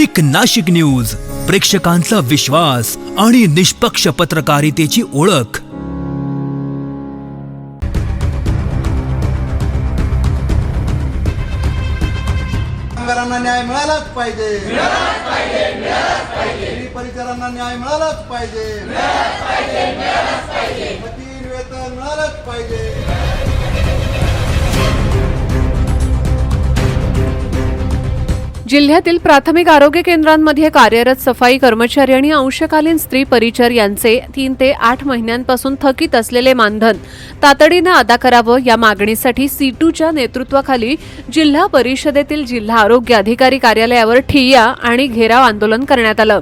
एक नाशिक न्यूज, प्रेक्षकांचा विश्वास आणि निष्पक्ष पत्रकारितेची ओळख। कामगारांना न्याय मिळालाच पाहिजे, स्त्री परिचारांना न्याय मिळालाच पाहिजे, मतीन वेतन मिळालंच पाहिजे। जिल्ह्यातील प्राथमिक आरोग्य केंद्रांमध्ये कार्यरत सफाई कर्मचारी आणि अंशकालीन स्त्री परिचर यांचे 3 ते 8 महिन्यांपासून थकीत असलेले मानधन तातडीने अदा करावं या मागणीसाठी सीटूच्या नेतृत्वाखाली जिल्हा परिषदेतील जिल्हा आरोग्य अधिकारी कार्यालयावर ठिय्या आणि घेराव आंदोलन करण्यात आलं।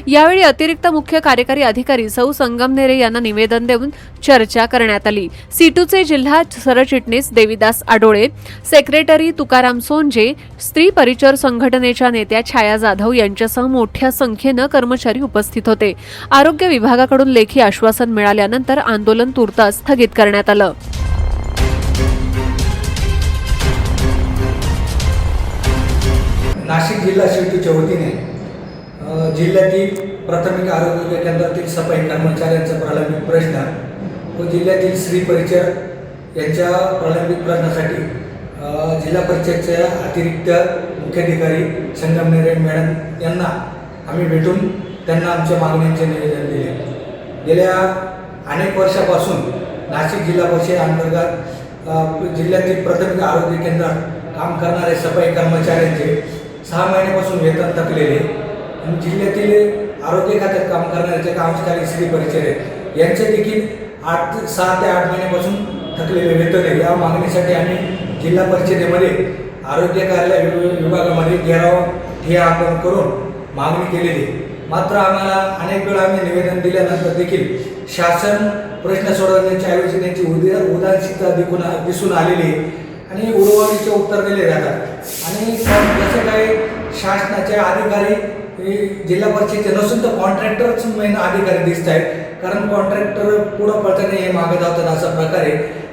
यावेळी अतिरिक्त मुख्य कार्यकारी अधिकारी सौ संगमनेरे यांना निवेदन देऊन चर्चा करण्यात आली। सीटूचे जिल्हा सरचिटणीस देविदास आडोळे, सेक्रेटरी तुकाराम सोंजे, स्त्री परिचर संघटनेच्या नेत्या छाया जाधव यांच्यासह मोठ्या संख्येनं कर्मचारी उपस्थित होते। आरोग्य विभागाकडून लेखी आश्वासन मिळाल्यानंतर आंदोलन तुर्तास स्थगित करण्यात आलं। नाशिक जिल्हा सीटूच्या वतीने जिल्ह्यातील प्राथमिक आरोग्य केंद्रातील सफाई कर्मचाऱ्यांचा प्रलंबित प्रश्न व जिल्ह्यातील स्त्री परिचर यांच्या प्रलंबित प्रश्नासाठी जिल्हा परिषदेच्या अतिरिक्त मुख्याधिकारी संगमनेरे मॅडम यांना आम्ही भेटून त्यांना आमच्या मागण्यांचे निवेदन दिले। गेल्या अनेक वर्षापासून नाशिक जिल्हा परिषद अंतर्गत जिल्ह्यातील प्राथमिक आरोग्य केंद्रात काम करणारे सफाई कर्मचाऱ्यांचे 6 महिन्यापासून वेतन थकलेले, जिल्ह्यातील आरोग्य खात्यात काम करणारे अंशकालीन स्त्री परिचर यांचे देखील 6 ते 8 महिन्यापासून थकलेले वेतन आहे। या मागणीसाठी आम्ही जिल्हा परिषदेमध्ये आरोग्य कार्यालय विभागामध्ये घेराव ठिय्या आंदोलन करून मागणी केलेली। मात्र आम्हाला अनेक वेळा आम्ही निवेदन दिल्यानंतर देखील शासन प्रश्न सोडवण्याच्या ऐवजी त्यांची उदासीनता दिसून आलेली आणि उडवाडीचे उत्तर दिले जातात। आणि जसे काही शासनाचे अधिकारी जिल्हा परिषदेचे नसून तर कॉन्ट्रॅक्टरच मेन अधिकारी दिसत आहेत, कारण कॉन्ट्रॅक्टर पुढं पळताना हे मागे धावतात अशा प्रकारे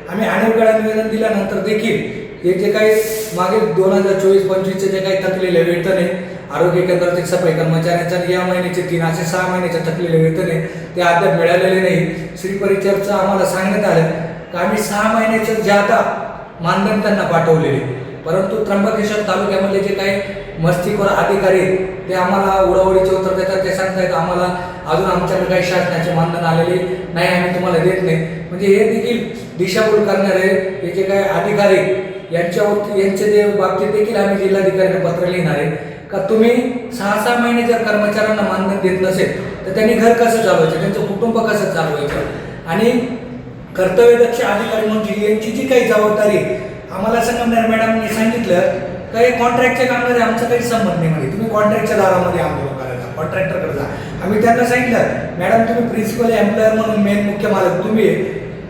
आम्ही अनेक वेळा निवेदन दिल्यानंतर देखील हे जे काही मागे 2024-25चे जे काही थकलेले वेतन आहे आरोग्य केंद्रातील सफाई कर्मचाऱ्यांचा या महिन्याचे 3 असे 6 महिन्याचे थकलेले वेतन आहे ते अद्याप मिळालेले नाही। स्त्री परिचरचं आम्हाला सांगण्यात आलं की आम्ही 6 महिन्याचे जादा मानधन त्यांना पाठवलेले, परंतु त्र्यंबकेश्वर तालुक्यामधले जे काही मस्तीखोर अधिकारी ते आम्हाला उडवडीचे उत्तर देतात। ते सांगतायत आम्हाला अजून आमच्याकडे काही शासनाचे मानधन आलेले नाही, आम्ही तुम्हाला देत नाही। म्हणजे हे देखील दिशाभूल करणारे हे जे काही अधिकारी यांचे जे बाबतीत देखील आम्ही जिल्हाधिकाऱ्यांना पत्र लिहिणार आहे का तुम्ही 6 महिने जर कर्मचाऱ्यांना मानधन देत नसेल तर त्यांनी घर कसं चालवायचं, त्यांचं कुटुंब कसं चालवायचं। आणि कर्तव्यदक्ष अधिकारी म्हणून यांची जी काही जबाबदारी आम्हाला संगमनेर मॅडमनी सांगितलं काही कॉन्ट्रॅक्टचे कामगार आमचा काही संबंध नाही, म्हणजे तुम्ही कॉन्ट्रॅक्टच्या दारामध्ये आंदोलन करायचा, कॉन्ट्रॅक्टरकडे जा। आम्ही त्यांना सांगितलं मॅडम तुम्ही प्रिन्सिपल एम्प्लॉयर म्हणून मेन मुख्य मालक तुम्ही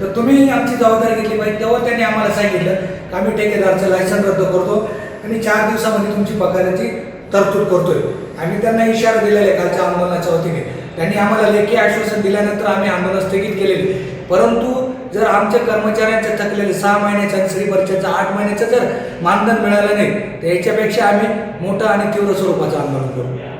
तर तुम्ही आमची जबाबदारी घेतली पाहिजे। तेव्हा त्यांनी आम्हाला सांगितलं की आम्ही ठेकेदारचं लायसन रद्द करतो आणि 4 दिवसामध्ये तुमची पगाराची तरतूद करतोय। आम्ही त्यांना इशारा दिलेला आहे कालच्या आंदोलनाच्या वतीने, त्यांनी आम्हाला लेखी आश्वासन दिल्यानंतर आम्ही आंदोलन स्थगित केलेले। परंतु जर आमच्या कर्मचाऱ्यांचे थकलेले 6 महिन्याच्या आणि स्त्री परिचरचं 8 महिन्याचं जर मानधन मिळालं नाही तर याच्यापेक्षा आम्ही मोठं आणि तीव्र स्वरूपाचं आंदोलन करू।